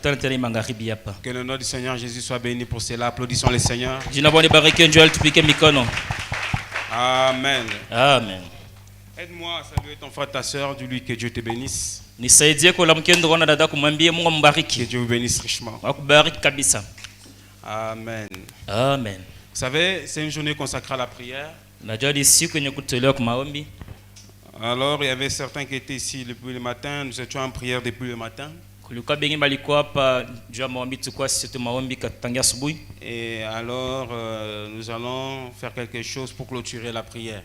Que le nom du Seigneur Jésus soit béni pour cela. Applaudissons le Seigneur. Amen. Amen. Aide-moi à saluer ton frère, ta soeur, dis-lui que Dieu te bénisse. Que Dieu vous bénisse richement. Amen. Amen. Vous savez, c'est une journée consacrée à la prière. Alors, il y avait certains qui étaient ici depuis le matin. Nous étions en prière depuis le matin. Et alors, nous allons faire quelque chose pour clôturer la prière.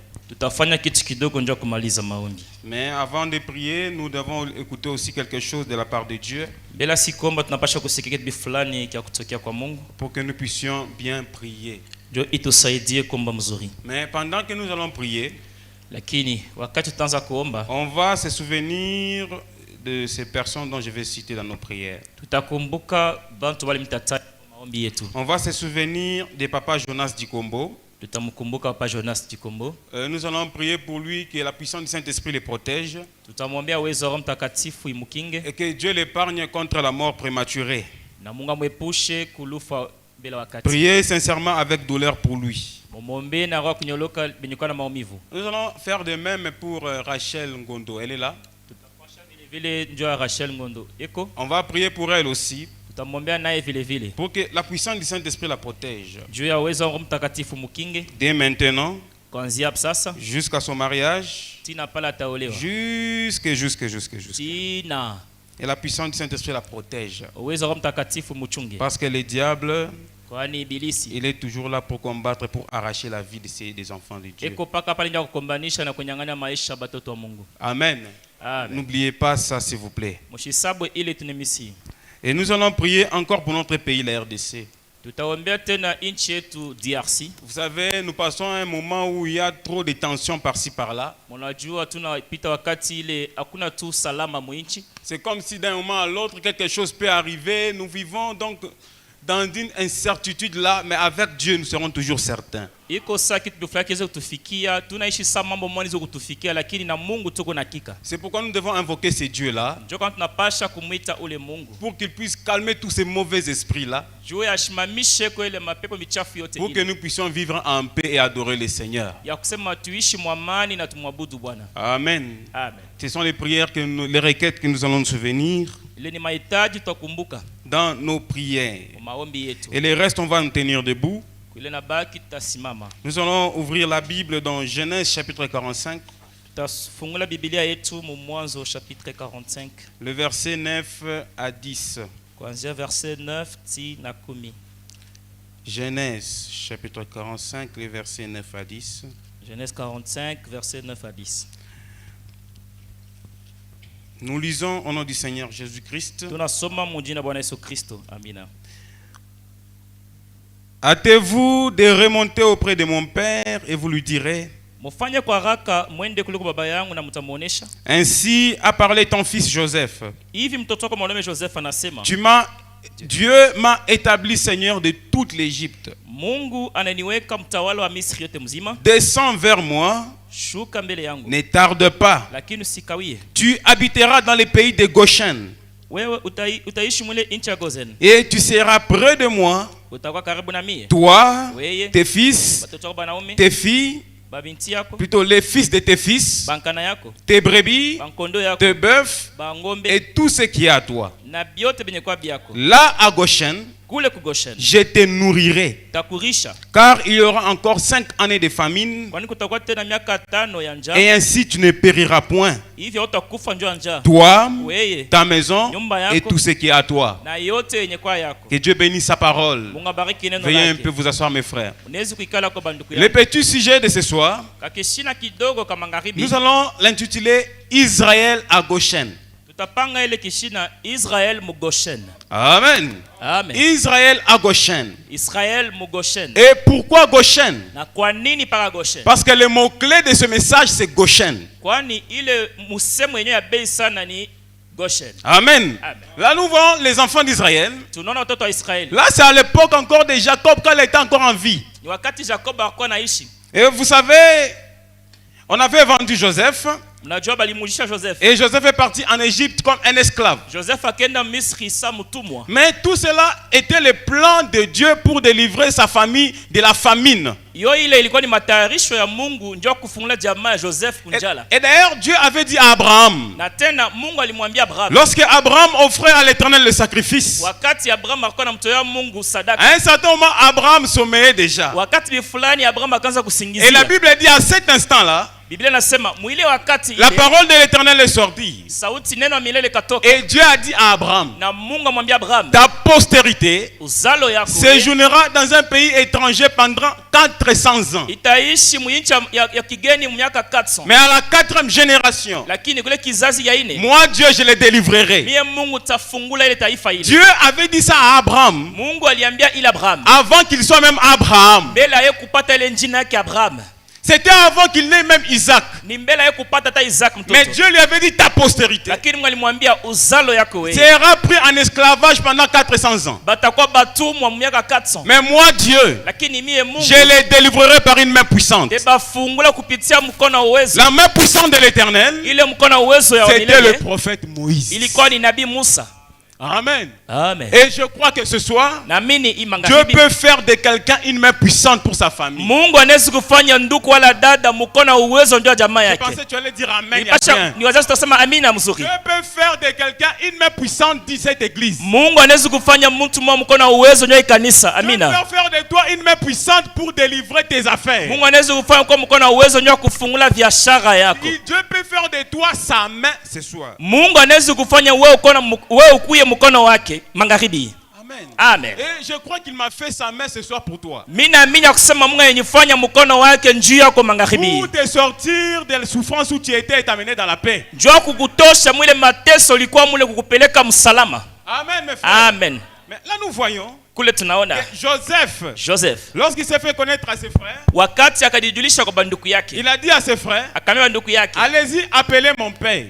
Mais avant de prier, nous devons écouter aussi quelque chose de la part de Dieu pour que nous puissions bien prier. Mais pendant que nous allons prier, on va se souvenir de ces personnes dont je vais citer dans nos prières. On va se souvenir de Papa Jonas Dikombo. Nous allons prier pour lui, que la puissance du Saint-Esprit le protège et que Dieu l'épargne contre la mort prématurée. Priez sincèrement avec douleur pour lui. Nous allons faire de même pour Rachel Ngondo. Elle est là. On va prier pour elle aussi, pour que la puissance du Saint-Esprit la protège. Dès maintenant, jusqu'à son mariage, jusque. Et la puissance du Saint-Esprit la protège. Parce que le diable, il est toujours là pour combattre, pour arracher la vie des enfants de Dieu. Amen. N'oubliez pas ça, s'il vous plaît. Et nous allons prier encore pour notre pays, la RDC. Vous savez, nous passons un moment où il y a trop de tensions par-ci par-là. C'est comme si d'un moment à l'autre, quelque chose peut arriver. Nous vivons donc dans une incertitude là, mais avec Dieu, nous serons toujours certains. C'est pourquoi nous devons invoquer ces dieux-là pour qu'ils puissent calmer tous ces mauvais esprits-là, pour que nous puissions vivre en paix et adorer le Seigneur. Amen. Ce sont les prières, les requêtes que nous allons nous souvenir dans nos prières. Et les restes, on va nous tenir debout. Nous allons ouvrir la Bible dans Genèse chapitre 45. Le verset 9 à 10. Genèse chapitre 45, le verset 9 à 10. Genèse 45, verset 9 à 10. Nous lisons au nom du Seigneur Jésus-Christ. Hâtez-vous de remonter auprès de mon père et vous lui direz: ainsi a parlé ton fils Joseph. Dieu m'a établi seigneur de toute l'Égypte. Descends vers moi. Ne tarde pas. Tu habiteras dans les pays de Goshen. Et tu seras près de moi, toi, tes fils, tes filles, plutôt les fils de tes fils, tes brebis, tes bœufs et tout ce qui est à toi. Là à Goshen, je te nourrirai, car il y aura encore 5 années de famine, et ainsi tu ne périras point, toi, ta maison et tout ce qui est à toi. Que Dieu bénisse sa parole. Veuillez un peu vous asseoir, mes frères. Le petit sujet de ce soir, nous allons l'intituler Israël à Goshen. Amen. Amen. Israël à Goshen. Israël Goshen. Et pourquoi Goshen? Parce que le mot-clé de ce message, c'est Goshen. Amen. Là, nous voyons les enfants d'Israël. Là, c'est à l'époque encore de Jacob, quand il était encore en vie. Et vous savez, on avait vendu Joseph. Et Joseph est parti en Égypte comme un esclave. Mais tout cela était le plan de Dieu pour délivrer sa famille de la famine. Et d'ailleurs, Dieu avait dit à Abraham, lorsque Abraham offrait à l'Éternel le sacrifice, à un certain moment, Abraham sommeillait déjà. Et la Bible dit à cet instant-là, la parole de l'Éternel est sortie. Et Dieu a dit à Abraham, ta postérité séjournera dans un pays étranger pendant 400 ans. Mais à la 4e génération, moi Dieu je les délivrerai. Dieu avait dit ça à Abraham avant qu'il soit même Abraham. C'était avant qu'il n'ait même Isaac. Mais Dieu lui avait dit ta postérité sera pris en esclavage pendant 400 ans. Mais moi Dieu, je les délivrerai par une main puissante. La main puissante de l'Éternel, c'était le prophète Moïse. Amen. Amen. Et je crois que ce soir, Dieu peut faire de quelqu'un une main puissante pour sa famille. Je pensais que tu allais dire Amen. Dieu peut faire de quelqu'un une main puissante dans cette église. Dieu peut faire de toi une main puissante pour délivrer tes affaires. Dieu peut faire de toi sa main ce soir. Amen. Amen. Et je crois qu'il m'a fait sa main ce soir pour toi. Pour te sortir de la souffrance où tu étais et t'amener dans la paix. Amen, mes frères. Amen. Mais là nous voyons Joseph, lorsqu'il s'est fait connaître à ses frères, il a dit à ses frères, allez-y, appelez mon père.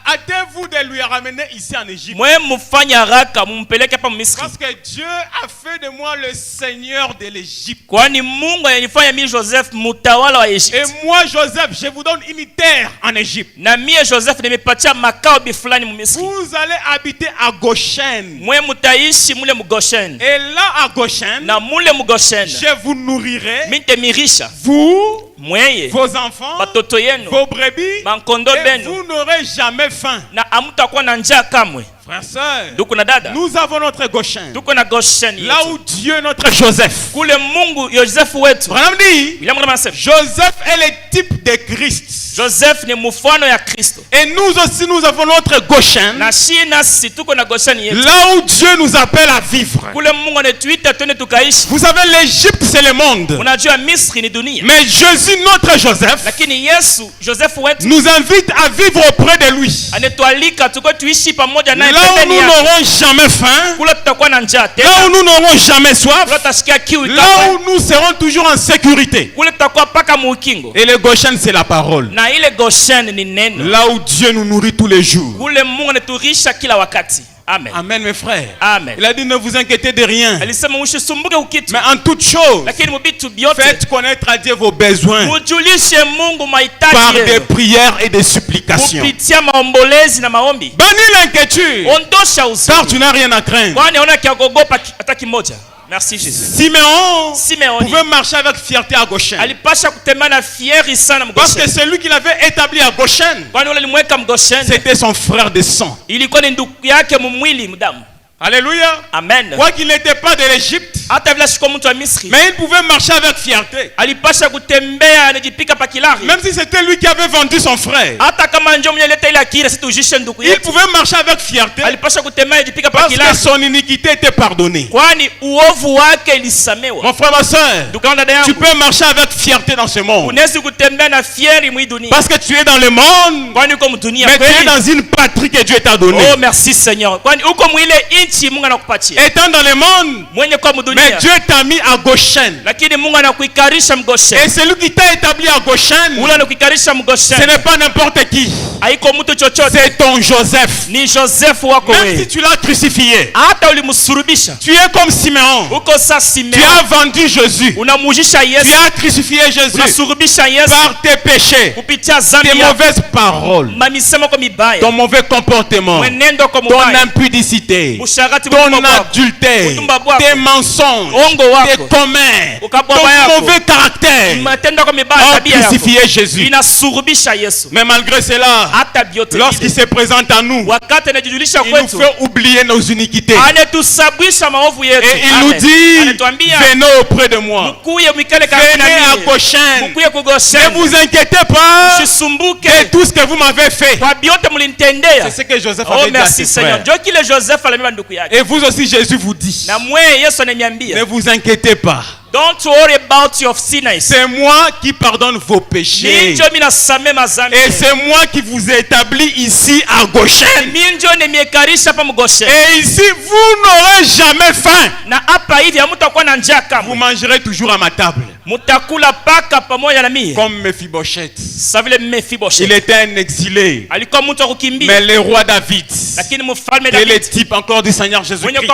Hâtez-vous de lui ramener ici en Égypte. Parce que Dieu a fait de moi le Seigneur de l'Égypte. Et moi, Joseph, je vous donne une terre en Égypte. Vous allez habiter à Goshen. Et là à Goshen, je vous nourrirai, vous, vos enfants, vos brebis, et vous n'aurez jamais faim. Frères, sœurs, nous avons notre Goshen. Là où Dieu, notre Joseph. Vraiment dit, Joseph est le type de Christ. Et nous aussi, nous avons notre Goshen. Là où Dieu nous appelle à vivre. Vous savez, l'Égypte, c'est le monde. Mais Jésus, notre Joseph, nous invite à vivre auprès de lui. Là où nous n'aurons jamais faim, là où nous n'aurons jamais soif, là où nous serons toujours en sécurité. Et le Goshen, c'est la parole. Là où Dieu nous nourrit tous les jours. Amen. Amen, mes frères. Amen. Il a dit ne vous inquiétez de rien. Mais en toute chose, faites connaître à Dieu vos besoins par des prières et des supplications. Bannis l'inquiétude, car tu n'as rien à craindre. Merci Jésus. Siméon pouvait marcher avec fierté à Goshen. Parce que celui qu'il avait établi à Goshen, c'était son frère de sang. Alléluia. Amen. Quoi qu'il n'était pas de l'Égypte, mais il pouvait marcher avec fierté. Même si c'était lui qui avait vendu son frère, il pouvait marcher avec fierté parce que son iniquité était pardonnée. Mon frère, ma soeur, tu peux marcher avec fierté dans ce monde parce que tu es dans le monde, mais tu es dans une patrie que Dieu t'a donnée. Oh merci Seigneur. Étant dans le monde, Mais Dieu t'a mis à Goshen. Et celui qui t'a établi à Goshen, ce n'est pas n'importe qui. C'est ton Joseph. Même si tu l'as crucifié, tu es comme Simeon. Tu as vendu Jésus. Tu as crucifié Jésus par tes péchés, tes mauvaises paroles, ton mauvais comportement, ton impudicité, ton adultère, tes mensonges, tes commères, ton mauvais caractère ont crucifié Jésus. Mais malgré cela, lorsqu'il se présente à nous, il nous fait oublier nos iniquités. Et il nous dit, venez auprès de moi. Venez à Goshen. Ne vous inquiétez pas de tout ce que vous m'avez fait. C'est ce que Joseph avait dit à ses frères. Et vous aussi, Jésus vous dit, ne vous inquiétez pas. Don't worry about your sins. C'est moi qui pardonne vos péchés. Et c'est moi qui vous ai établi ici à Goshen. Et ici, vous n'aurez jamais faim. Vous mangerez toujours à ma table. Comme Mephibosheth. Il était un exilé. Mais le roi David, qui est le type encore du Seigneur Jésus-Christ,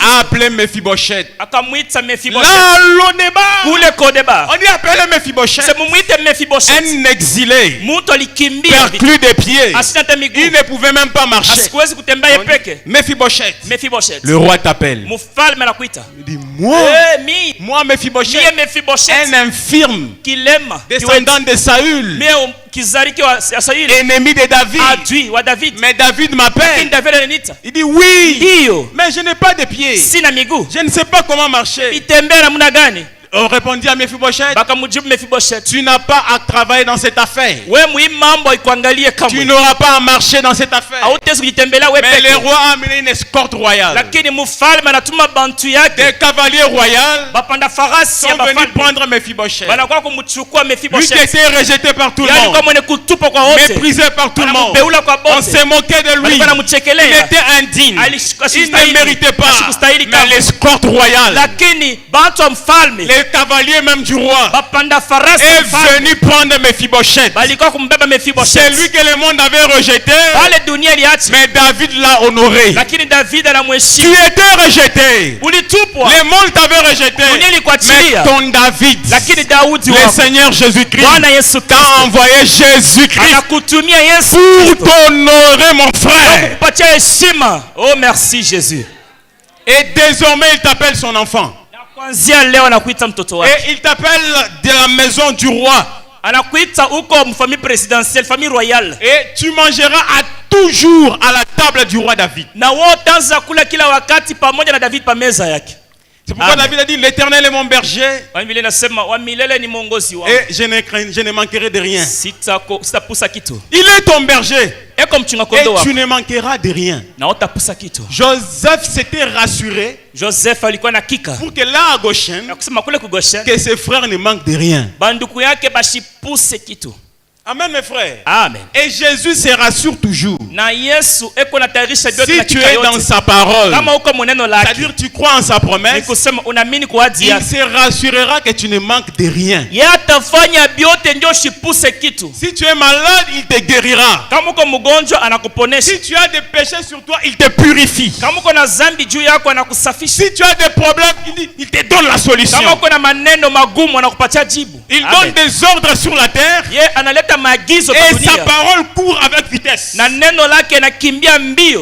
a appelé Mephibosheth. On dit appelé Mephibosheth. Un exilé, perclus des pieds. Il ne pouvait même pas marcher. Mephibosheth, le roi t'appelle. Il dit, moi Mephibosheth, un infirme, descendant de Saül, ennemi de David. Mais David m'appelle. Il dit oui, mais je n'ai pas de pieds. Je ne sais pas comment marcher. On répondit à Mephibosheth, tu n'as pas à travailler dans cette affaire. Tu n'auras pas à marcher dans cette affaire. Mais le roi a amené une escorte royale. Des cavaliers royaux sont venus prendre Mephibosheth. Lui qui était rejeté par tout le monde, méprisé par tout le monde. On s'est moqué de lui. Il était indigne. Il ne méritait pas. Mais l'escorte royale, les cavaliers même du roi, est venu prendre Mephibosheth. C'est lui que le monde avait rejeté, mais David l'a honoré. Tu étais rejeté, le monde t'avait rejeté, mais ton David, le Seigneur Jésus-Christ, t'a envoyé Jésus-Christ pour t'honorer, mon frère. Oh merci Jésus. Et désormais il t'appelle son enfant. Et il t'appelle de la maison du roi. Et tu mangeras à toujours à la table du roi David. C'est pourquoi David a dit, l'Éternel est mon berger. Et je ne manquerai de rien. Il est ton berger. Et tu ne manqueras de rien. Joseph s'était rassuré pour que là à Goshen, que ses frères ne manquent de rien. Amen mes frères. Amen. Et Jésus se rassure toujours. Si tu es dans sa parole, c'est-à-dire tu crois en sa promesse, il se rassurera que tu ne manques de rien. Si tu es malade, il te guérira. Si tu as des péchés sur toi, il te purifie. Si tu as des problèmes, il te donne la solution. Il donne des ordres sur la terre. Et sa parole court avec vitesse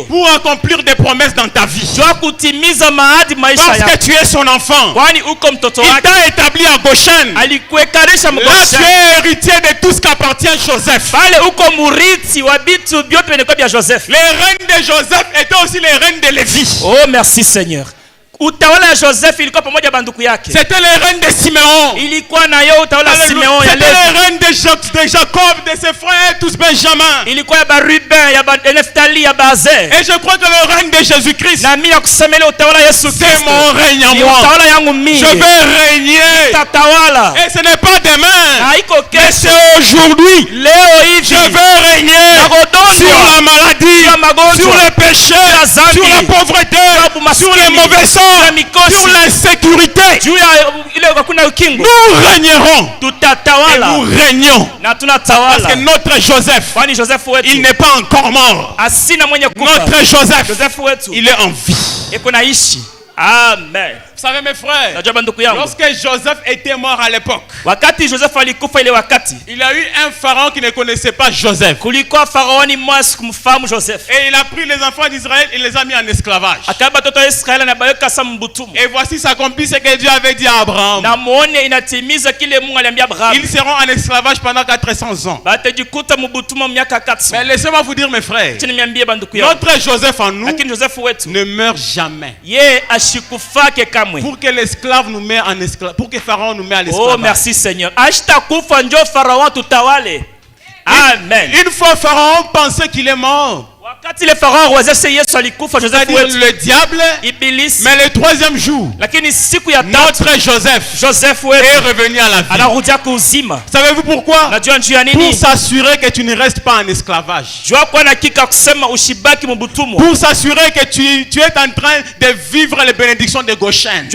pour accomplir des promesses dans ta vie. Parce que tu es son enfant. Il t'a établi à Goshen. Là tu es héritier de tout ce qu'appartient à Joseph. Les reines de Joseph étaient aussi les reines de Lévi. Oh merci Seigneur. C'était les reines de Simeon. C'était les reines de Jacob, de ses frères, tous Benjamin. Et je crois que le règne de Jésus-Christ, c'est mon règne à moi. Je vais régner. Et ce n'est pas demain, mais c'est aujourd'hui. Je vais régner sur la maladie, sur les péchés, sur la pauvreté, sur les mauvais sens. sur la sécurité. Nous régnerons. Et nous régnons. Parce que notre Joseph, il n'est pas encore mort. Notre Joseph, il est en vie. Amen. Vous savez mes frères, lorsque Joseph était mort à l'époque, il a eu un pharaon qui ne connaissait pas Joseph. Et il a pris les enfants d'Israël et les a mis en esclavage. Et voici s'accomplit ce que Dieu avait dit à Abraham. Ils seront en esclavage pendant 400 ans. Mais laissez-moi vous dire mes frères, notre Joseph en nous ne meurt jamais. Pour que l'esclave nous mette en esclavage, pour que Pharaon nous mette à l'esclavage. Oh merci Seigneur. Amen. Une fois Pharaon pensait qu'il est mort. C'est-à-dire le diable. Mais le troisième jour, notre Joseph est revenu à la vie. Savez-vous pourquoi? Pour s'assurer que tu ne restes pas en esclavage. Pour s'assurer que tu es en train de vivre les bénédictions de Goshen.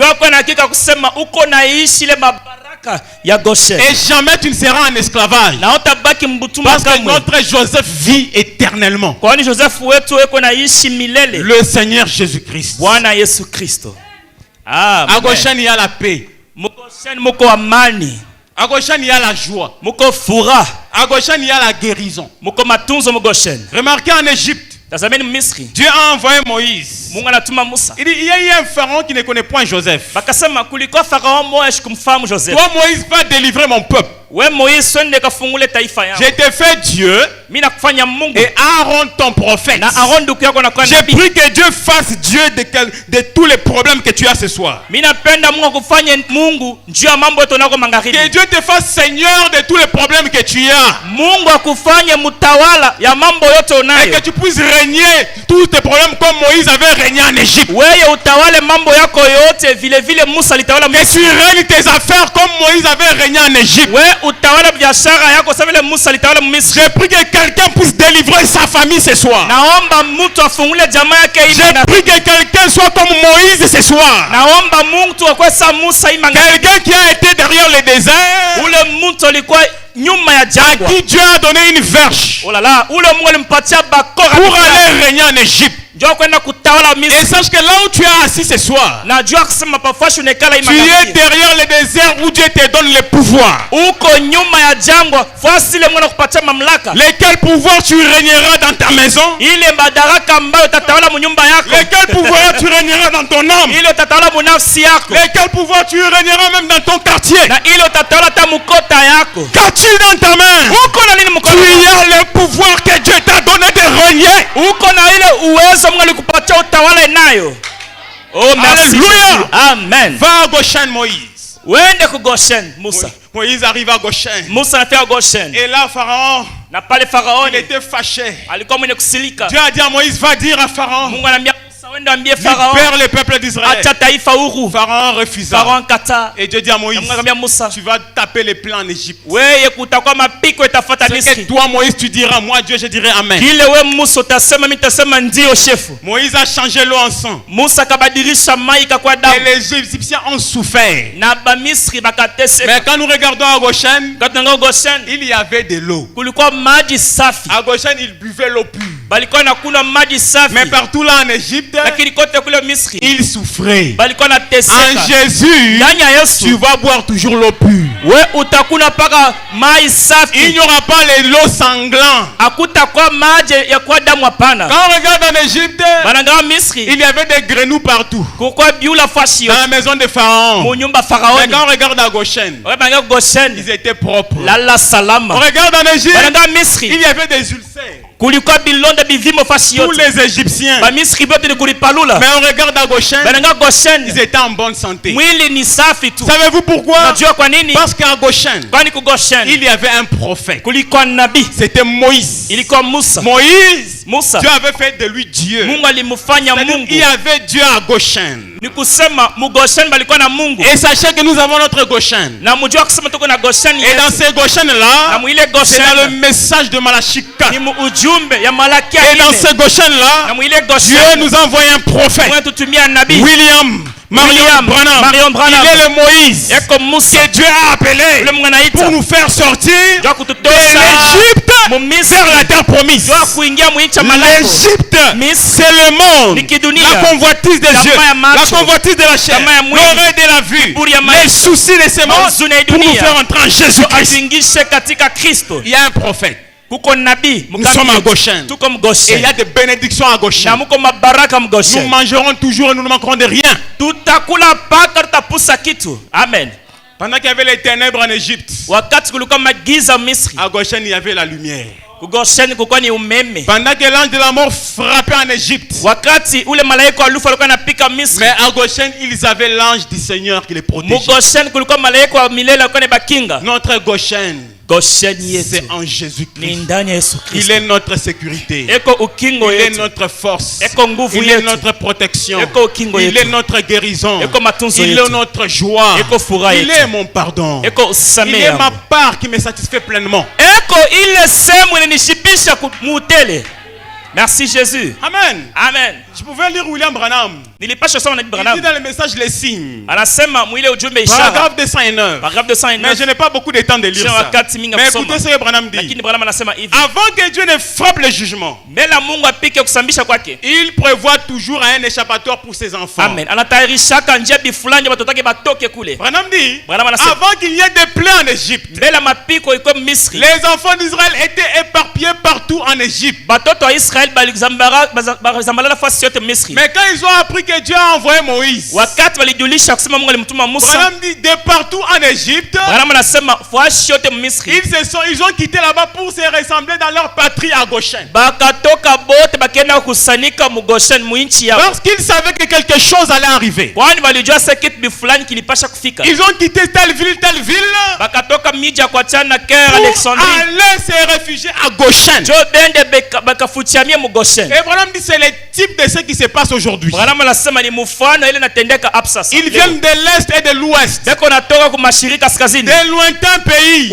Et jamais tu ne seras en esclavage. Parce que notre Joseph vit éternellement. Le Seigneur Jésus-Christ. À Goshen, il y a la paix. À Goshen, il y a la joie. À Goshen, il y a la guérison. Remarquez en Égypte, Dieu a envoyé Moïse. Il dit, il y a eu un pharaon qui ne connaît point Joseph. Toi, Moïse, va délivrer mon peuple. J'ai été fait Dieu et Aaron ton prophète. J'ai pris que Dieu fasse Dieu de tous les problèmes que tu as ce soir. Que Dieu te fasse Seigneur de tous les problèmes que tu as. Et que tu puisses régner tous tes problèmes comme Moïse avait régné en Égypte. Que tu règnes tes affaires comme Moïse avait régné en Égypte. J'ai pris que quelqu'un puisse délivrer sa famille ce soir. J'ai pris que quelqu'un soit comme Moïse ce soir. Quelqu'un qui a été derrière le désert, à qui Dieu a donné une verge pour aller régner en Égypte. Et sache que là où tu es assis ce soir, tu es derrière le désert où Dieu te donne le pouvoir. Lequel pouvoir tu régneras dans ta maison? Lequel pouvoir tu régneras dans ton âme? Lequel pouvoir tu régneras même dans ton quartier? Qu'as-tu dans ta main? Tu as le pouvoir que Dieu t'a donné de régner. Oh merci. Amen. Va à Goshen, Moïse. Moïse arrive à Goshen. Et là Pharaon, il était fâché. Dieu a dit à Moïse, va dire à Pharaon, libère le peuple d'Israël. Pharaon refusa. Et Dieu dit à Moïse, tu vas taper les plans en Égypte. C'est que toi Moïse tu diras, moi Dieu je dirai Amen. Moïse a changé l'eau en sang. Et les Égyptiens ont souffert. Mais quand nous regardons à Goshen, il y avait de l'eau. À Goshen il buvait l'eau pure. Mais partout là en Égypte, il souffrait. En Jésus, tu vas boire toujours l'eau pure. Il n'y aura pas les lots sanglants. Quand on regarde en Égypte, il y avait des grenouilles partout. Dans la maison de Pharaon. Mais quand on regarde à Goshen, ils étaient propres. On regarde en Égypte, il y avait des ulcères. Tous les Égyptiens. Mais on regarde à Goshen, ils étaient en bonne santé. Savez-vous pourquoi? Parce qu'à Goshen, il y avait un prophète. C'était Moïse. Moïse, Dieu avait fait de lui Dieu. Il y avait Dieu à Goshen. Et sachez que nous avons notre Goshen. Et dans ces Goshen-là, c'est dans le message de Malachie 4. Et dans ce Goshen-là, Dieu nous a envoyé un prophète, William Marion Branham. Il est le Moïse que Dieu a appelé pour nous faire sortir de l'Égypte vers la terre promise. L'Égypte, c'est le monde, la convoitise des yeux, la convoitise de la chair, l'oreille de la vue, les soucis de ce monde pour nous faire entrer en Jésus-Christ. Il y a un prophète. Nous sommes à Goshen. Et il y a des bénédictions à Goshen. Nous mangerons toujours et nous ne manquerons de rien. Amen. Pendant qu'il y avait les ténèbres en Égypte, à Goshen il y avait la lumière. Pendant que l'ange de la mort frappait en Égypte, mais à Goshen ils avaient l'ange du Seigneur qui les protégeait. Notre Goshen, c'est en Jésus-Christ. Il est notre sécurité. Il est notre force. Il est notre protection. Il est notre guérison. Il est notre joie. Il est mon pardon. Il est ma part qui me satisfait pleinement. Merci Jésus. Amen. Amen. Je pouvais lire William Branham. Il dit dans le message les signes. Paragraphe 209. Mais je n'ai pas beaucoup de temps de lire ça. Mais écoutez ce que Branham dit. Avant que Dieu ne frappe le jugement, il prévoit toujours un échappatoire pour ses enfants. Amen. Branham dit, avant qu'il y ait des plaies en Égypte, les enfants d'Israël étaient éparpillés partout en Égypte. Mais quand ils ont appris que Dieu a envoyé Moïse, Branham dit de partout en Égypte, ils ont quitté là-bas pour se rassembler dans leur patrie à Goshen. Parce qu'ils savaient que quelque chose allait arriver. Ils ont quitté telle ville pour aller se réfugier à Goshen. Et Branham dit c'est le type de ce qui se passe aujourd'hui. Ils viennent de l'Est et de l'Ouest, des lointains pays,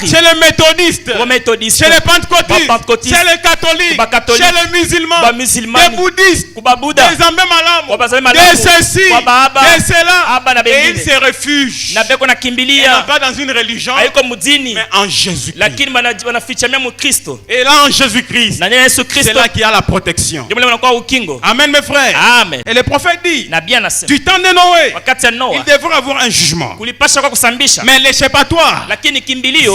chez les méthodistes, chez les pentecôtistes, chez les catholiques, chez les musulmans, des bouddhistes, des ambémalam, des ceci, des cela, et ils se réfugient. Et non pas dans une religion, mais en Jésus-Christ. Et là en Jésus-Christ, c'est là qu'il y a la protection. Amen mes frères. Amen. Et le prophète dit, du temps de Noé, il devrait avoir un jugement. Mais l'échappatoire,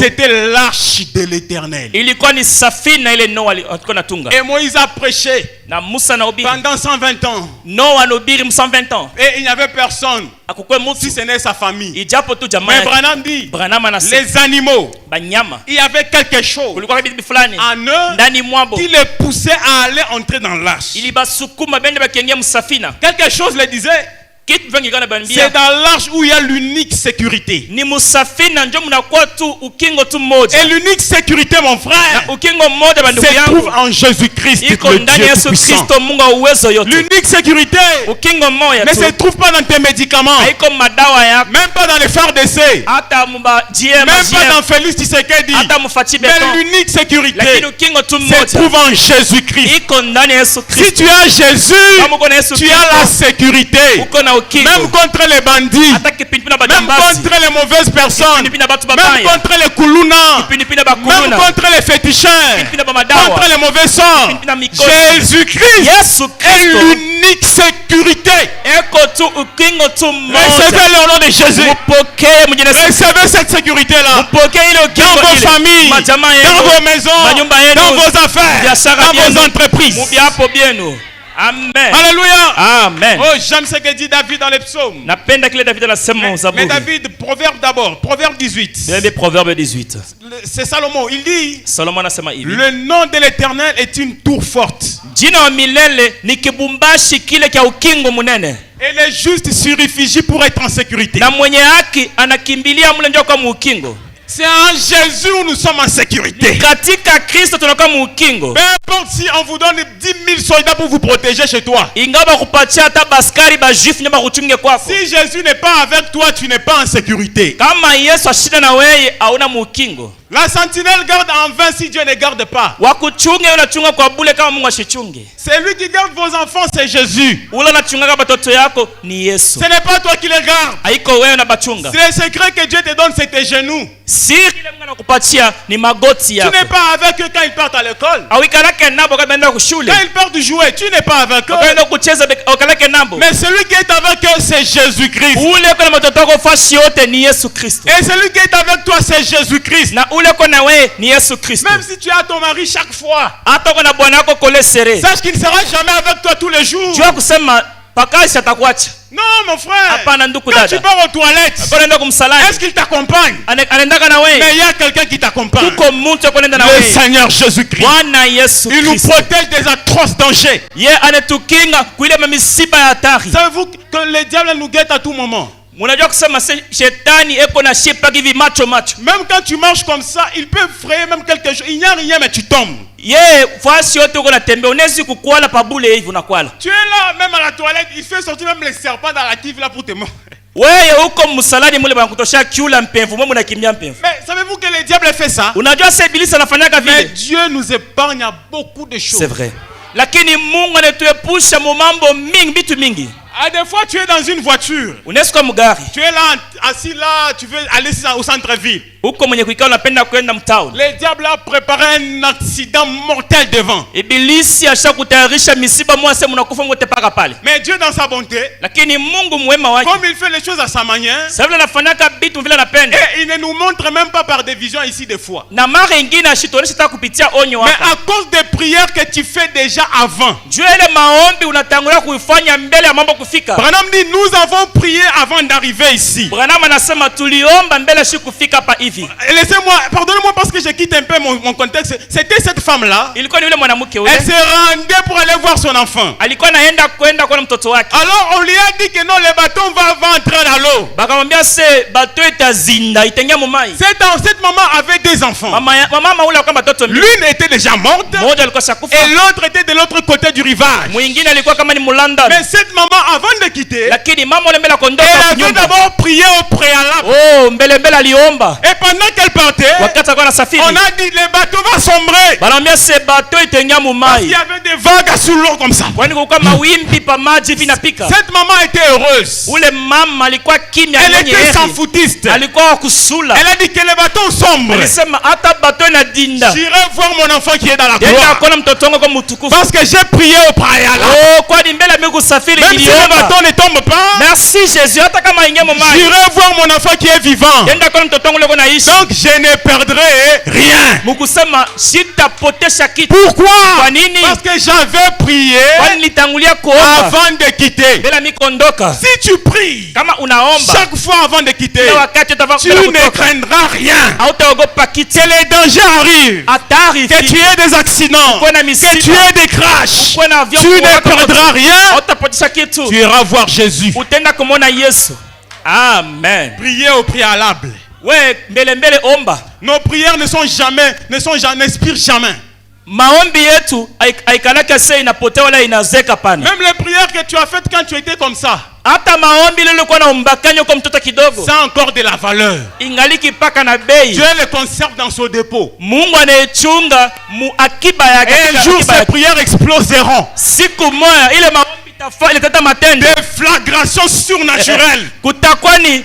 c'était l'arche de l'Éternel. Et Moïse a prêché pendant 120 ans. Et il n'y avait personne, si ce n'est sa famille. Mais Branham dit, les animaux, il y avait quelque chose en eux qui les poussait à aller entrer dans l'arche. Quelque chose les disait, c'est dans l'arche où il y a l'unique sécurité. Et l'unique sécurité, mon frère, se trouve en Jésus-Christ, le Dieu Tout-Puissant. L'unique sécurité ne se trouve pas dans tes médicaments, même pas dans les phares d'essai, même pas dans Félix Tshisekedi. Mais l'unique sécurité se trouve en Jésus-Christ. Si tu as Jésus, tu as la sécurité. Même contre les bandits, même contre les mauvaises personnes, même contre les koulouna, même contre les féticheurs, contre les mauvais sorts, Jésus-Christ est l'unique sécurité. Recevez le nom de Jésus. Recevez cette sécurité-là dans vos familles, dans vos maisons, dans vos affaires, dans vos entreprises. Amen. Alléluia. Amen. Oh, j'aime ce que dit David dans les psaumes. Mais David, Proverbe d'abord, Proverbe 18. C'est Salomon, il dit, le nom de l'Éternel est une tour forte. Et les justes s'y réfugient pour être en sécurité. C'est en Jésus où nous sommes en sécurité. Peu importe si on vous donne 10 000 soldats pour vous protéger chez toi. Si Jésus n'est pas avec toi, tu n'es pas en sécurité. La sentinelle garde en vain si Dieu ne garde pas. C'est lui qui garde vos enfants, c'est Jésus. Ce n'est pas toi qui les gardes. C'est le secret que Dieu te donne, c'est tes genoux. Tu n'es pas avec eux quand ils partent à l'école. Quand ils partent jouer, tu n'es pas avec eux. Mais celui qui est avec eux, c'est Jésus-Christ. Et celui qui est avec toi, c'est Jésus-Christ. Même si tu as ton mari chaque fois, sache qu'il ne sera jamais avec toi tous les jours. Non, mon frère. Quand tu pars aux toilettes, est-ce qu'il t'accompagne? Mais il y a quelqu'un qui t'accompagne. Le Seigneur Jésus-Christ. Il nous protège des atroces dangers. Savez-vous que le diable nous guette à tout moment? Même quand tu marches comme ça, il peut frayer même quelque chose. Il n'y a rien, mais tu tombes. Tu es là, même à la toilette, il fait sortir même les serpents dans la cuve là pour te mordre. Mais savez-vous que le diable fait ça? Mais Dieu nous épargne à beaucoup de choses. C'est vrai. Des fois, tu es dans une voiture. Tu es là, assis là, tu veux aller au centre-ville. Le diable a préparé un accident mortel devant. Mais Dieu, dans sa bonté, comme il fait les choses à sa manière, et il ne nous montre même pas par des visions ici des fois. Mais à cause des prières que tu fais déjà avant. Branham dit, nous avons prié avant d'arriver ici. Laissez-moi, pardonnez-moi parce que je quitte un peu mon contexte. C'était cette femme-là. Elle se rendait pour aller voir son enfant. Alors on lui a dit que non, le bâton va entrer dans l'eau. Cette maman avait des enfants. L'une était déjà morte et l'autre était de l'autre côté du rivage. Mais cette maman, avant de quitter, elle avait d'abord prié au préalable. Et pendant qu'elle partait, on a dit le bateau va sombrer. Parce qu'il y avait des vagues sous l'eau comme ça. Cette maman était heureuse. Elle était sans foutiste. Elle a dit que le bateau sombre. J'irai voir mon enfant qui est dans la gloire. Parce que j'ai prié au préalable. Même si le bateau ne tombe pas, merci Jésus. j'irai voir mon enfant qui est vivant. Donc je ne perdrai rien. Pourquoi? Parce que j'avais prié avant de quitter. Si tu pries chaque fois avant de quitter, tu ne craindras rien. Que les dangers arrivent, que tu aies des accidents, que tu aies des crashs, tu ne perdras rien. Tu iras voir Jésus. Amen. Priez au préalable. Nos prières n'inspirent jamais. Même les prières que tu as faites quand tu étais comme ça, ça a encore de la valeur. Dieu les conserve dans son dépôt. Et un jour ces prières exploseront. Des flagrations surnaturelles. Et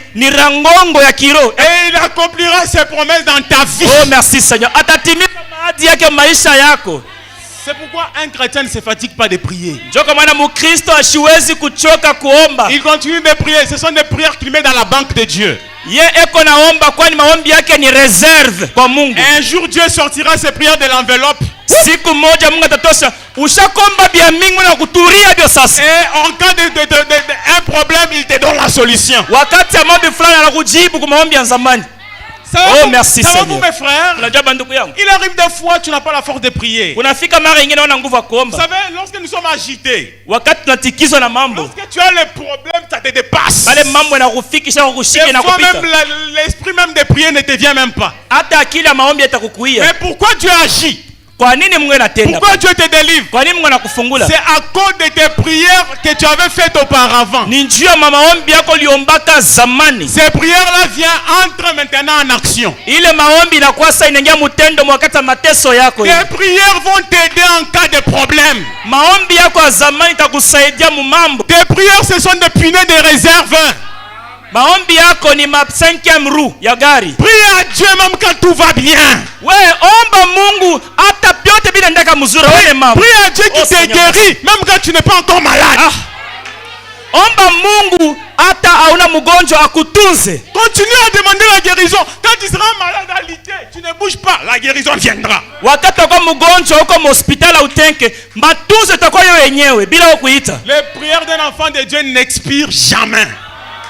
il accomplira ses promesses dans ta vie. Oh merci Seigneur. C'est pourquoi un chrétien ne se fatigue pas de prier. Il continue de prier. Ce sont des prières qu'il met dans la banque de Dieu. Et un jour Dieu sortira ses prières de l'enveloppe. Et en cas d'un problème, il te donne la solution. Oh merci Seigneur. Mes frères, il arrive des fois tu n'as pas la force de prier. Vous savez, lorsque nous sommes agités, lorsque tu as les problèmes, ça te dépasse. Des fois même l'esprit même de prier ne te vient même pas. Mais pourquoi Dieu agit? Pourquoi Dieu te délivre? C'est à cause de tes prières que tu avais faites auparavant. Ces prières-là viennent entrer maintenant en action. Tes prières vont t'aider en cas de problème. Tes prières, ce sont des punaises de réserve. Maombi yako ni ma 5e roue ya gari. Prie à Dieu même quand tout va bien. Omba Mungu hata vyote vinaendeka mzuri wewe mama. Prie à Dieu qui te guérit même quand tu n'es pas encore malade. Omba Mungu hata hauna mgonjwa akutunze. Continue à demander la guérison. Quand tu seras malade à l'ité, tu ne bouges pas, la guérison viendra. Wakati uko mgonjwa uko hospitali utenke, matunzo itakuwa wewe wenyewe bila kuita. Les prières d'un enfant de Dieu n'expirent jamais.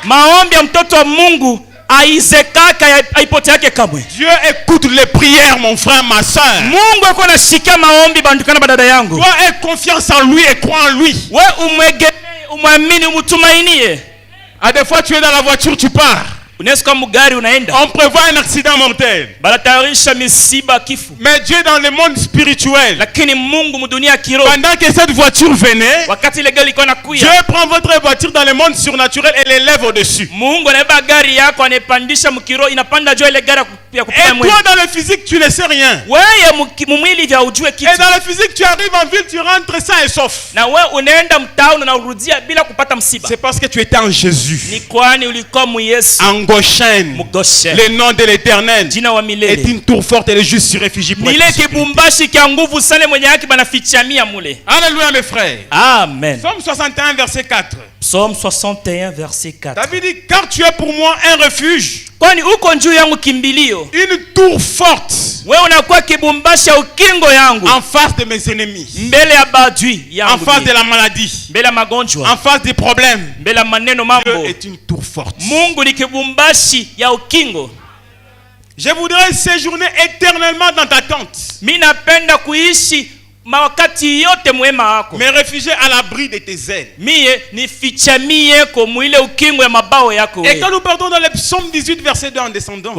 Maombi ya mtoto wa Mungu aizekaka haipote yake kamwe. Dieu écoute les prières, mon frère, ma soeur. Mungu yuko anasikia maombi bandukana badada yangu. Toi aie confiance en lui et crois en lui. Wewe umwamini umtumainie. À des fois tu es dans la voiture, tu pars. On prévoit un accident mortel. Mais Dieu dans le monde spirituel, pendant que cette voiture venait, Dieu prend votre voiture dans le monde surnaturel et l'élève au-dessus. Et toi dans le physique tu ne sais rien. Et dans le physique tu arrives en ville, tu rentres sain et sauf. C'est parce que tu étais en Jésus. En Goshen, le nom de l'Éternel est une tour forte et les justes se réfugient pour être. Alléluia mes frères. Amen. Psaume 61 verset 4. Psaume 61 verset 4. David dit, car tu es pour moi un refuge, une tour forte en face de mes ennemis, en face de la maladie, en face des problèmes. Dieu est une tour forte. Je voudrais séjourner éternellement dans ta tente, me réfugier à l'abri de tes ailes. Et quand nous partons dans le psaume 18 verset 2 en descendant,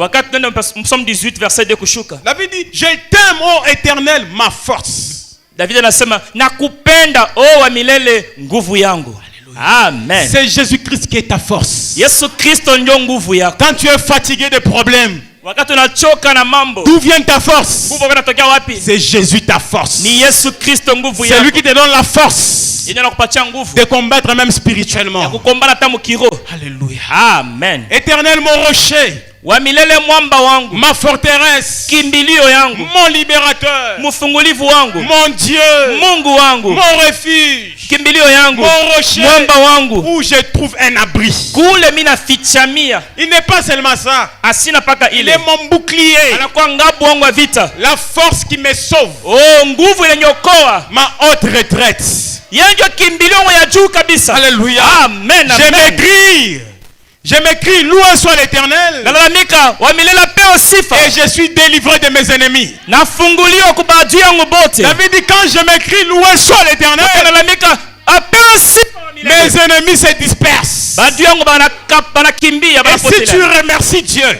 David dit, je t'aime ô Éternel, ma force. David anasema nakupenda o wa milele nguvu yangu. Amen. C'est Jésus-Christ qui est ta force. Yesu Kristo ndio nguvu yako. Quand tu es fatigué de problèmes, wakati unachoka na mambo, d'où vient ta force? nguvu inatokea wapi? C'est Jésus ta force. Ni Yesu Kristo nguvu yako. C'est lui qui te donne la force de combattre même spirituellement. Ya kukombana hata mukiro. Alléluia. Amen. Éternel mon rocher, wa milele mwamba wangu, ma forteresse, kimbilio yangu, mon libérateur, mfungulivu wangu, mon Dieu, Mungu wangu, mon refuge, kimbilio yangu, mon rocher, mwamba wangu, où je trouve un abri. Kule mina fichamia. Il n'est pas seulement ça, asina paka ile. Il est mon bouclier, anakuwa ngabu wangu wa vita, la force qui me sauve, nguvu inaniokoa, ma haute retraite. Yeye ndio kimbilio ya juu kabisa. Alléluia. Amen. Je m'écris, loué soit l'Éternel. Et je suis délivré de mes ennemis. David dit, quand je m'écris, loué soit l'Éternel, mes ennemis se dispersent. Et si tu remercies Dieu,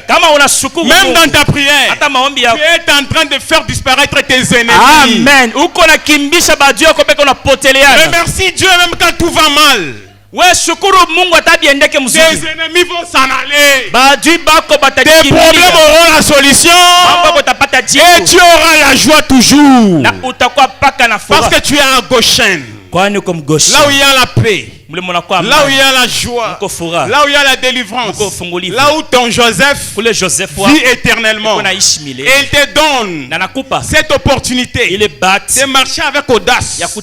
même dans ta prière, tu es en train de faire disparaître tes ennemis. Amen. Remercie Dieu même quand tout va mal. Tes ennemis vont s'en aller. Tes problèmes auront la solution. Et tu auras la joie toujours. Parce que tu es à Goshen. Là où il y a la paix, là où il y a la joie, là où il y a la délivrance, là où ton Joseph vit éternellement. Et il te donne cette opportunité de marcher avec audace. Parce que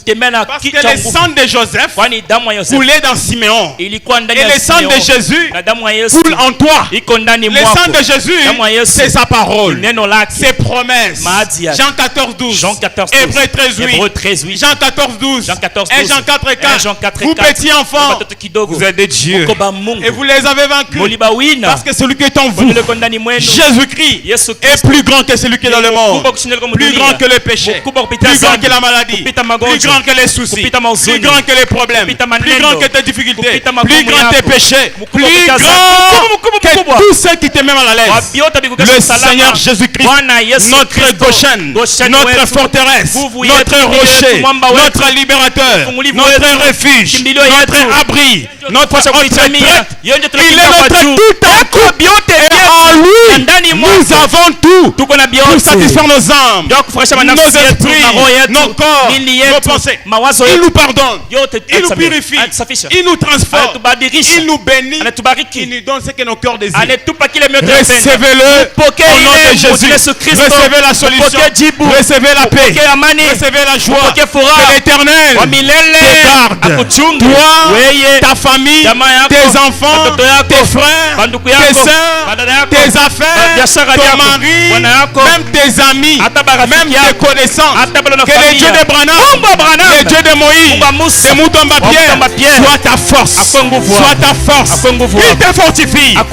le sang de Joseph coulait dans Siméon. Et le sang de Jésus coule en toi. Le sang de Jésus, c'est sa parole, ses promesses. Jean 14:12, Hébreux 13:8, Jean 14:12, et Jean 4:4. Vous petits enfants, vous êtes des dieux. Et vous les avez vaincus. Parce que celui qui est en vous, Jésus-Christ, est plus grand que celui qui est dans le monde. Plus grand que le péché. Plus grand que la maladie. Plus grand que les soucis. Plus grand que les problèmes. Plus grand que tes difficultés. Plus grand que tes péchés. Plus grand que tous ceux qui te mettent à la lettre. Le Seigneur Jésus-Christ, notre Goshen, notre forteresse, notre rocher, notre libérateur, notre refuge, notre abri, notre retraite. Il est notre tout à coup. Et en lui, nous avons tout pour satisfaire nos âmes, nos esprits, nos corps, nos pensées. Il nous pardonne, il nous purifie, il nous transforme, il nous bénit, il nous donne ce que nos cœurs désirent. Recevez-le au nom de Jésus. Recevez la solution, recevez la paix, recevez la joie. Que l'Éternel te garde, toi, ta famille, tes enfants, tes frères, tes sœurs, tes affaires, ton mari, même tes amis, même tes connaissances. Que le Dieu de Branham, le Dieu de Moïse, de Moutomba Pierre, soit ta force, soit ta force. Il te fortifie, il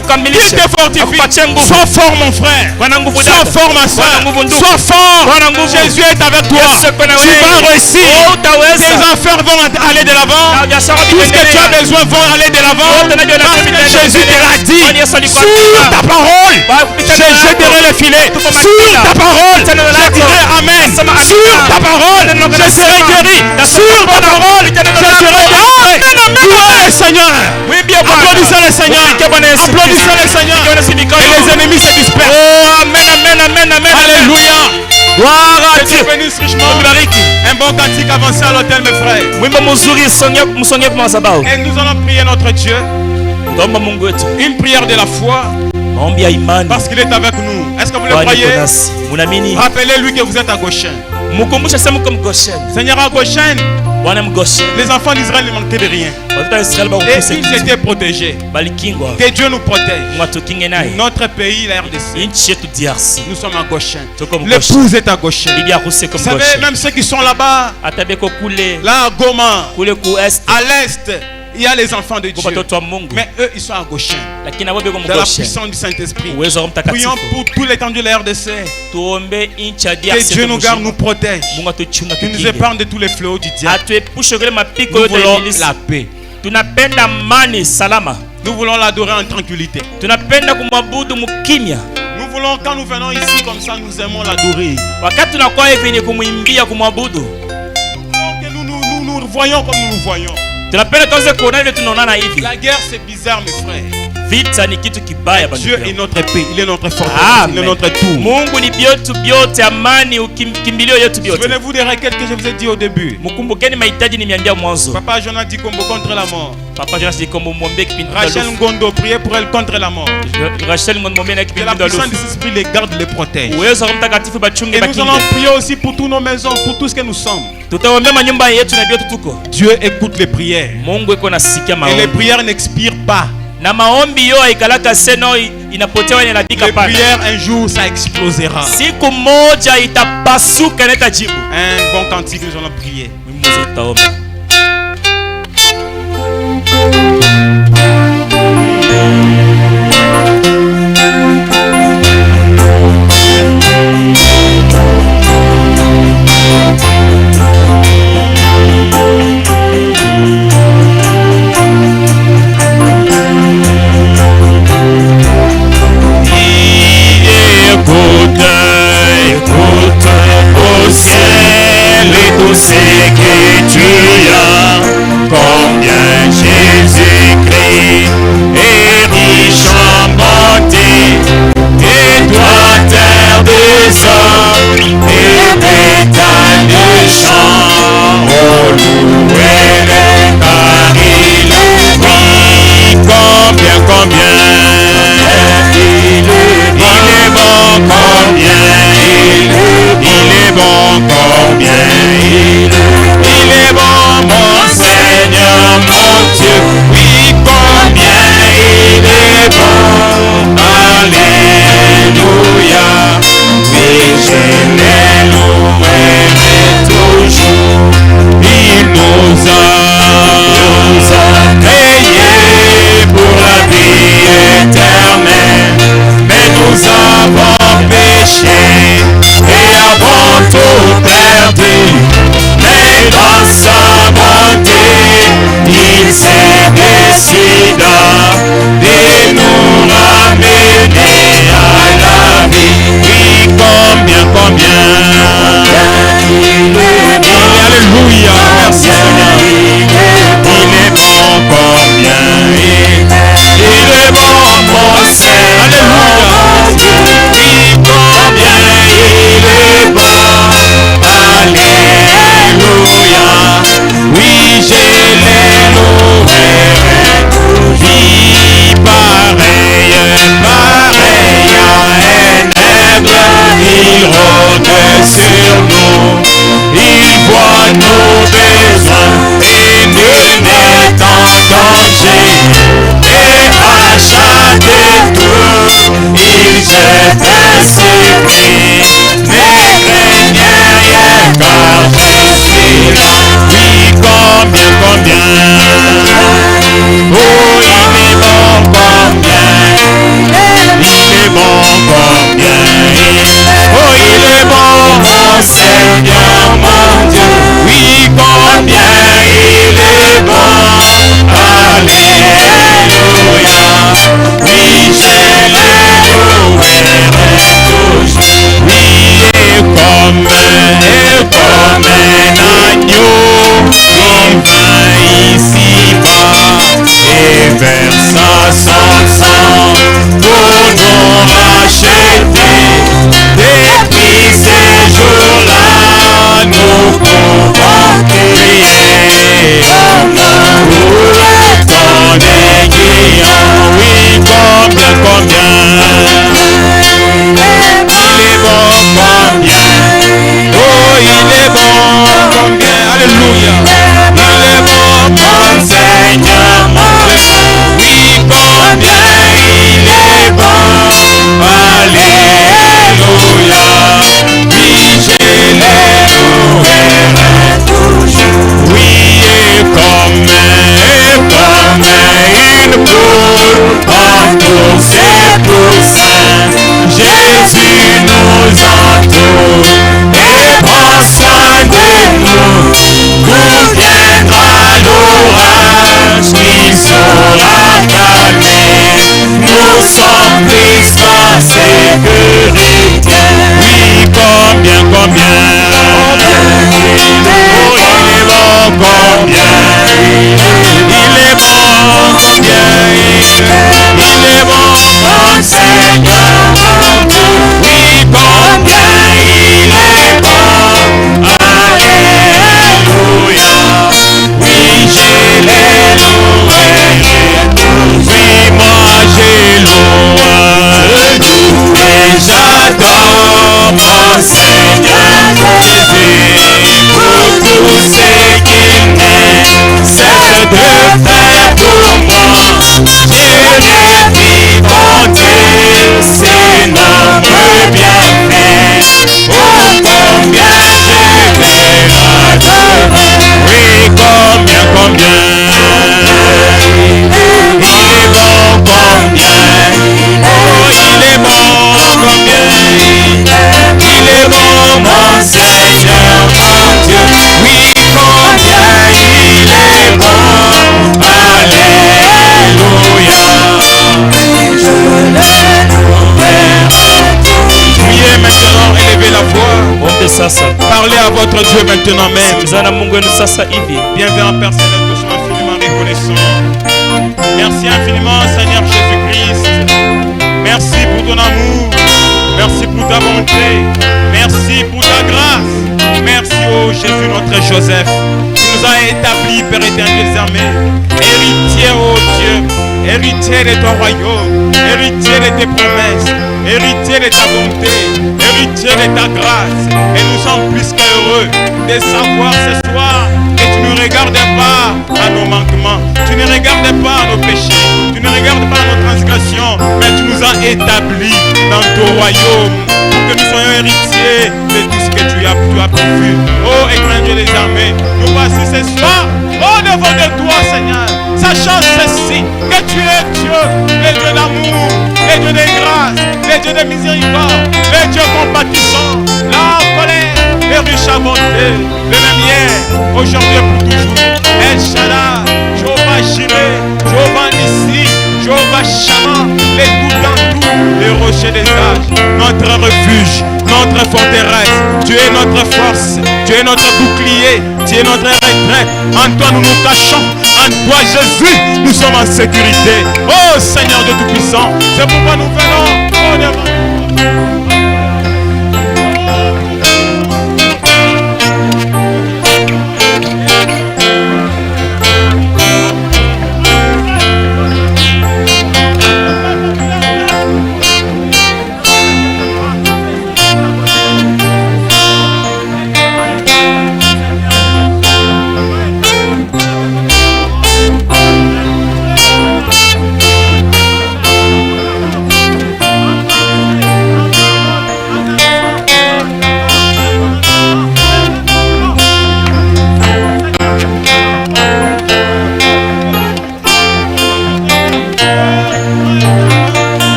te fortifie. Sois fort mon frère, sois fort ma soeur, sois fort. Jésus est avec toi, tu vas réussir. Tes affaires vont aller de l'avant, tout ce que tu as besoin va aller de l'avant. Jésus te l'a dit, sur ta parole, je jeterai le filet. Sur ta parole, je dirai Amen. Sur ta parole, je serai guéri. Sur ta parole, je serai guéri. Louez le Seigneur. Applaudissez le Seigneur. Applaudissez le Seigneur. Et les ennemis se dispersent. Oh, Amen, Amen, Amen, Amen. Alléluia. Gloire à Dieu. Un bon cantique avancé à l'autel, mes frères. Et nous allons prier notre Dieu. Une prière de la foi. Parce qu'il est avec nous. Est-ce que vous le croyez? Rappelez-lui que vous êtes à Goshen. Seigneur, à Goshen, les enfants d'Israël ne manquaient de rien. Et ils étaient protégés. Que Dieu nous protège. Notre pays, la RDC, nous sommes à Goshen. L'épouse est à Goshen. Vous savez, même ceux qui sont là-bas, là à Goma, à l'est, il y a les enfants de Dieu. Mais eux, ils sont à Goshen. Dans la puissance du Saint-Esprit. Prions pour tout l'étendue de la RDC. Que Dieu nous garde, nous protège. Qu'il nous épargne de tous les fléaux du diable. Nous voulons la paix. Nous voulons l'adorer en tranquillité. Nous voulons, quand nous venons ici comme ça, nous aimons l'adorer. Nous voyons comme nous nous voyons. La guerre c'est bizarre mes frères. Dieu est notre paix, il est notre forteresse, il est notre tout. Souvenez-vous des requêtes que je vous ai dit au début. Papa Jonas dit combo contre la mort. Rachel Ngondo, priez pour elle contre la mort. Que la puissance de l'esprit les garde, les protège. Et nous allons prier aussi pour toutes nos maisons, pour tout ce que nous sommes. Dieu écoute les prières. Et les prières n'expirent pas. Les prières un jour ça explosera. Un bon cantique, nous allons prier. Écoute au ciel et tout ce que tu versa son sang pour nous racheter. Depuis ces jours-là, nous pouvons crier pour ton aiguillon. Oui, combien, combien il est bon, combien. Oh, il est bon, combien. Alléluia. Il est bon, mon Seigneur, mon Dieu. Oui, combien il est bon. Alléluia. Oui, je l'aimerai toujours. Oui, et comme une poule entoure ses poussins, Jésus nous entoure et prend soin de nous. D'où viendra l'orage qui sera calmé? Nous sommes pris en sécurité. Oui, combien, combien. Oh, il est bon, combien. Il est bon, combien. Il est bon, mon Seigneur. Oui, combien il est bon. Alléluia. Oui, je l'ai loué. Oui, moi je loue et j'adore mon Seigneur Jésus pour tout ce qu'il cesse de faire pour moi. Dieu est vivant, c'est notre bienfait. Oh, combien je l'adorerai. Oui, combien, combien. Il est bon, combien. Oh, il est bon, combien. Il est bon, mon Seigneur, mon Dieu. Oui, combien il est bon. Alléluia. Priez maintenant, élevez la voix. Parlez à votre Dieu maintenant même. Bienvenue personnel, nous sommes infiniment reconnaissants. Merci infiniment, Seigneur Jésus-Christ. Merci pour ton amour. Merci pour ta bonté. Merci pour ta grâce. Merci, oh Jésus, notre Joseph. Tu nous as établis, Père éternel des armées. Héritier, oh Dieu. Héritier de ton royaume. Héritier de tes promesses. Héritier de ta bonté. Héritier de ta grâce. Et nous sommes plus qu'heureux de savoir ce soir que tu ne regardes pas à nos manquements. Tu ne regardes pas à nos péchés. Tu ne regardes pas à nos transgressions. Mais tu nous as établis dans ton royaume pour que nous soyons héritiers de tout ce que tu as prévu. Oh, éternel Dieu des armées, nous voici ce soir au devant de toi, Seigneur, sachant ceci, que tu es Dieu, le Dieu d'amour, le Dieu de grâce, le Dieu de miséricorde, le Dieu compatissant, la colère, le riche à bonté, le même hier, aujourd'hui et pour toujours. El Shaddai, Jéhovah Jireh, Jéhovah Nissi, Jéhovah Shammah, les tout dans tout, les rochers des âges, notre refuge, notre forteresse. Tu es notre force, tu es notre bouclier, tu es notre retraite. En toi nous nous cachons, en toi Jésus, nous sommes en sécurité. Oh Seigneur Dieu Tout-Puissant, c'est pourquoi nous venons au devant.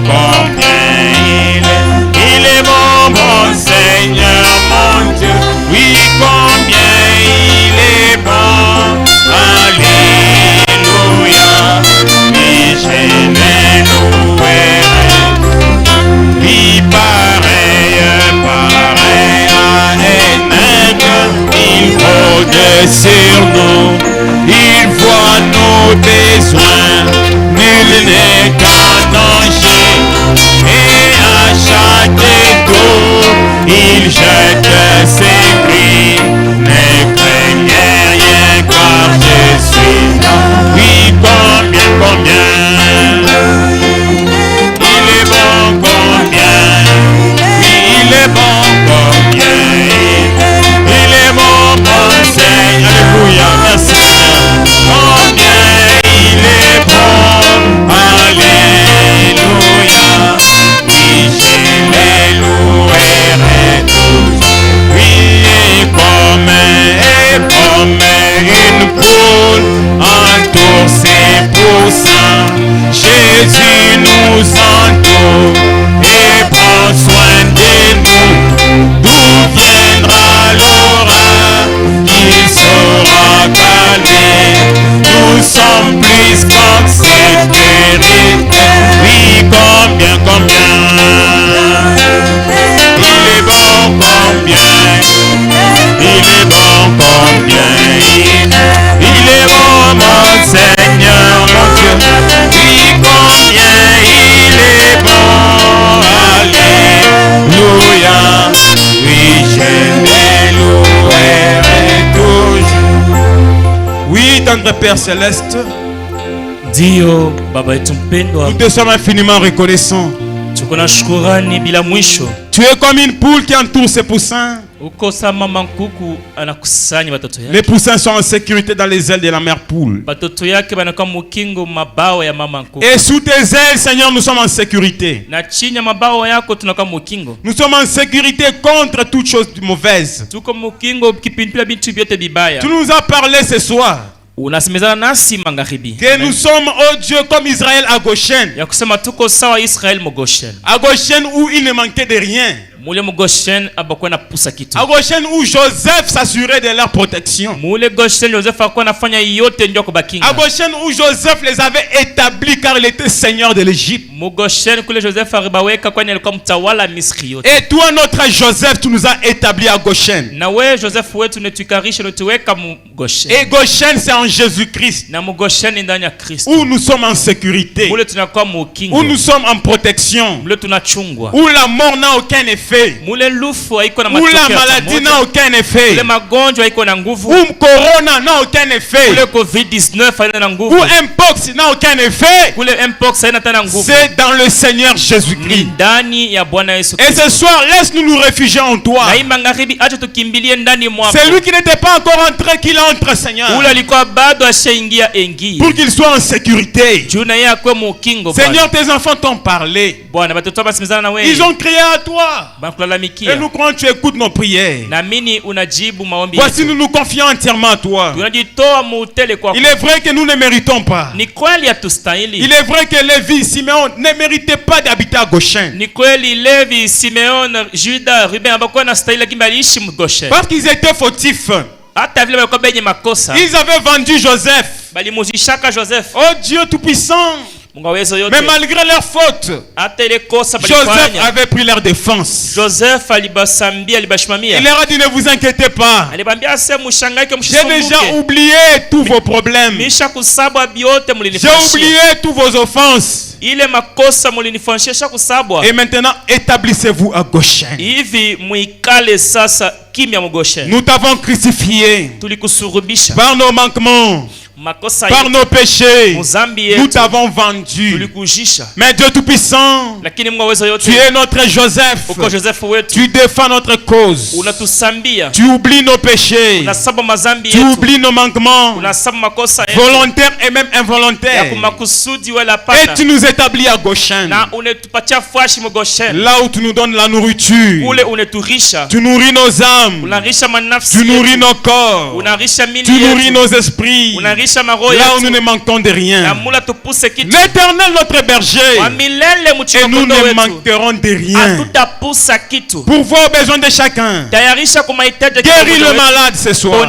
combien il est bon, mon Seigneur, mon Dieu. Oui, combien il est bon. Alléluia. Oui, je l'ai loué. Oui, pareil à un il rôde sur nous, il voit nos besoins, nul n'est qu'un ange, et à chaque tour, il jette ses cris, ne craignez rien car je suis là. Oui, combien, il est bon, combien, oui, il est bon, combien, il est bon, mon Seigneur, alléluia, merci Seigneur, combien il est bon, alléluia, oui, je les louerai tous, oui, et comme une poule entoure ses poussins, Jésus nous entoure et prend soin de nous. D'où viendra l'orage, il saura calmer. Nous sommes plus qu'ansécurité. Oui, combien, il est bon, combien, il est bon, combien, il est bon, mon Seigneur, mon Dieu. Oui, combien il est bon, alléluia. Oui, je les louerai toujours. Oui, tendre Père Céleste, Dio Baba yetu mpendwa, nous te sommes infiniment reconnaissants. tuko na shukrani bila mwisho. Tu es comme une poule qui entoure ses poussins. Uko sama mama nkuku anakusanya watoto yake. Les poussins sont en sécurité dans les ailes de la mère poule. Watoto yake banakuwa mukingo mabawa ya mama nkuku. Et sous tes ailes, Seigneur, nous sommes en sécurité. Na chini ya mabawa yako tunakuwa mukingo. Nous sommes en sécurité contre toute chose mauvaise. Tuko mukingo kipindila bintu vyote bibaya. Tu nous as parlé ce soir Unasemezana nasi magharibi que nous sommes, oh Dieu, comme Israël à Goshen. ya kusema tuko sawa Israel mu Goshen. À Goshen où il ne manquait de rien. Mule mu Goshen abakuwa na pusa kitu. À Goshen où Joseph s'assurait de leur protection. Mule Goshen Joseph alikuwa anafanya yote ndio kubakinga. À Goshen où Joseph les avait établis car il était seigneur de l'Égypte. Mu Goshen kule Joseph alibaweka kwani alikuwa mtawala Misri yote. Et toi, notre Joseph, tu nous as établis à Goshen. Na wewe Joseph wetu netukarisha netuweka mu Goshen. Et Goshen, c'est en Jésus-Christ. Na mu Goshen ndani ya Kristo. Où nous sommes en sécurité. Mule tunakuwa mu kingo. Où nous sommes en protection. Mule tunachungwa. Où la mort n'a aucun effet. Mule lufu haiko na Où matokeo. la maladie n'a aucun effet. Mule magonjwa haiko na nguvu. Où corona n'a aucun effet. Mule COVID-19 haina na nguvu. Où mpox n'a aucun effet. Kule mpox haina tena nguvu. C'est dans le Seigneur Jésus-Christ. Ndani ya Bwana Yesu Et Kristo. ce soir, laisse-nous nous réfugier en toi. Na hii magharibi acha tukimbilie ndani mwako. C'est lui qui n'était pas encore entré qu'il entre, Seigneur. Ule alikuwa bado ashaingia engi. Pour qu'il soit en sécurité. Juna yeye akwe mu kingo. Seigneur, tes enfants t'ont parlé. Bwana batoto basimizana na wewe. Ils ont crié à toi. Bakulalamikia. Et nous croyons que tu écoutes nos prières. Naamini unajibu maombi Voici, yetu. nous nous confions entièrement à toi. Tunajitoa muutele kwako. Il est vrai que nous ne méritons pas. Ni kweli hatustahili. Il est vrai que Lévi, Simeon ne méritaient pas d'habiter à Goshen. Ni kweli Levi, Simeon, Juda, Ruben habakuwa na stahili lakini baliishi mu Goshen. Parce qu'ils étaient fautifs. Hata vile walikuwa benye makosa. Ils avaient vendu Joseph. Balimuzishaka Joseph. Oh Dieu Tout-Puissant. Mungu awezo yote. Mais malgré leur faute, Hata ile kosa Joseph balifanya. avait pris leur défense. Joseph alibasambia alibashimamia. Il leur a dit ne vous inquiétez pas. Alibambia ase mushangaike J'ai mshisumbuke. déjà oublié tous vos problèmes. Misha kusabwa biote J'ai mulinifanyia. oublié tous vos offenses. Ile makosa mulinifanyia kusabwa. Et maintenant, établissez-vous à Goshen. Hivi muikale sasa kimya mu Goshen. Nous t'avons crucifié Tulikusurubisha. par nos manquements, Makosa par nos péchés. muzambi Nous yetu t'avons vendu. tulikujisha. Mais Dieu Tout-Puissant, Lakini Mungu awezo yote. tu es notre Joseph. Uko Joseph wetu. Tu défends notre cause. Unatusambia. Tu oublies nos péchés. Unasaba mazambi Tu yetu. oublies nos manquements, Unasaba makosa yetu. volontaires et même Ya involontaires. kumakusudi wala Et pana. tu nous établis à Goshen. Na unetupatia fashi mu Goshen. Là où tu nous donnes la nourriture. Ule uneturisha. Tu nourris nos âmes. Unarisha manafsi Tu nourris yetu. nos corps. Unarisha mili Tu nourris yetu. nos esprits. Unarisha Là où nous ne manquons de rien. L'Éternel notre berger. Et nous ne manquerons de rien. Pour voir aux besoins de chacun. Guéris le malade ce soir.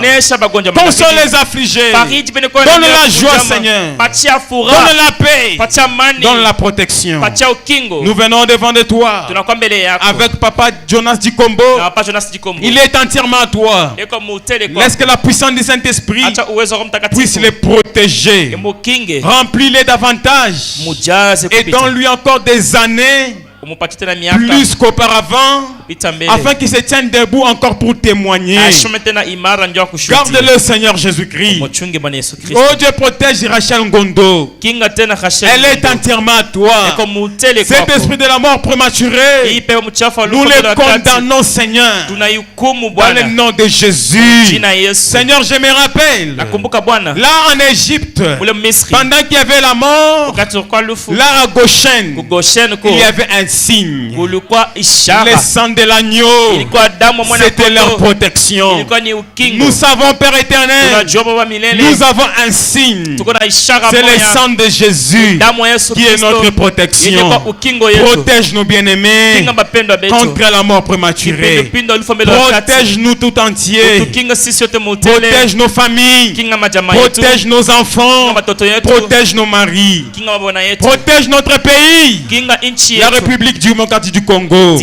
Console les affligés. Donne la joie, Seigneur. Donne la paix. Donne la protection. Nous venons devant de toi. Avec Papa Jonas Dikombo. Il est entièrement à toi. Laisse que la puissance du Saint-Esprit puisse les protéger. Remplis-les davantage. Et donne-lui encore des années plus qu'auparavant, afin qu'il se tienne debout encore pour témoigner. Garde-le, Seigneur Jésus-Christ. Oh Dieu, protège Rachel Ngondo. Elle est entièrement à toi. Cet esprit de la mort prématurée, nous le condamnons, Seigneur, dans le nom de Jésus. Seigneur, je me rappelle, là en Égypte, pendant qu'il y avait la mort, là à Goshen, il y avait un signe. Le sang de l'agneau, c'était leur protection. Nous savons, Père éternel, nous avons un signe. C'est le sang de Jésus qui est notre protection. Protège nos bien-aimés contre la mort prématurée. Protège-nous tout entier. Protège nos familles. Protège nos enfants. Protège nos maris. Protège notre pays, la République démocratique du Congo.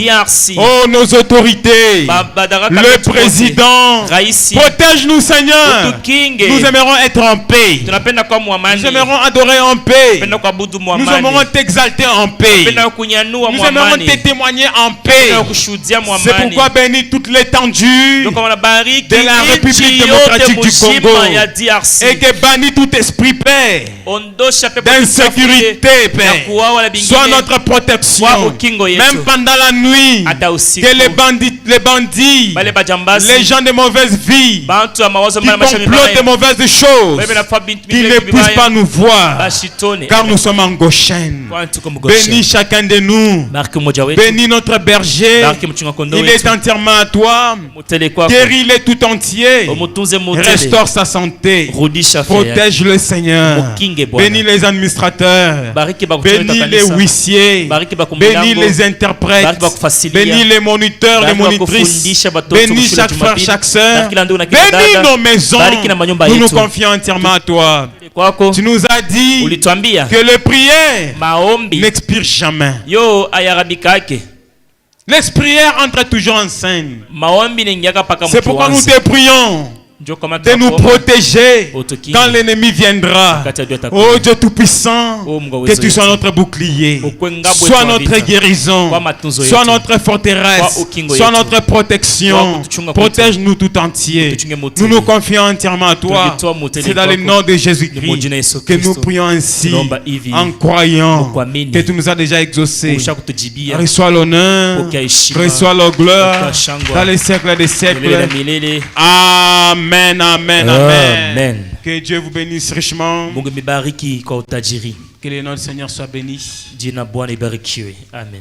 Oh, nos autorités, le président. Protège-nous, Seigneur. Nous aimerons être en paix. Nous aimerons adorer en paix. Nous aimerons t'exalter en paix. Nous aimerons te témoigner en paix. C'est pourquoi bénis toute l'étendue de la République démocratique du Congo. Et que bannis tout esprit, Père, d'insécurité, Père. Sois notre protection. Même pendant la nuit, que les bandits, les gens de mauvaise vie, qui complotent de mauvaises choses, qu'ils ne puissent pas nous voir, car nous sommes en Goshen. Bénis chacun de nous. Bénis notre berger. Il est entièrement à toi. Guéris-le tout entier. Restaure sa santé. Protège le Seigneur. Bénis les administrateurs. Bénis les huissiers. Bénis les interprètes. Bénis les moniteurs, les monitrices. Bénis chaque frère, chaque sœur. Bénis nos maisons. Nous nous confions entièrement à toi. Tu nous as dit que les prières n'expirent jamais. Les prières entrent toujours en scène. C'est pourquoi nous te prions de nous protéger quand l'ennemi viendra. Oh Dieu Tout-Puissant, que tu sois notre bouclier, sois notre guérison, sois notre forteresse, sois notre protection. Protège-nous tout entier. Nous nous confions entièrement à toi. C'est dans le nom de Jésus-Christ que nous prions ainsi, en croyant que tu nous as déjà exaucés. Reçois l'honneur, reçois la gloire dans les siècles des siècles. Amen. Amen, amen. Que Dieu vous bénisse richement. Que le nom du Seigneur soit béni. Amen.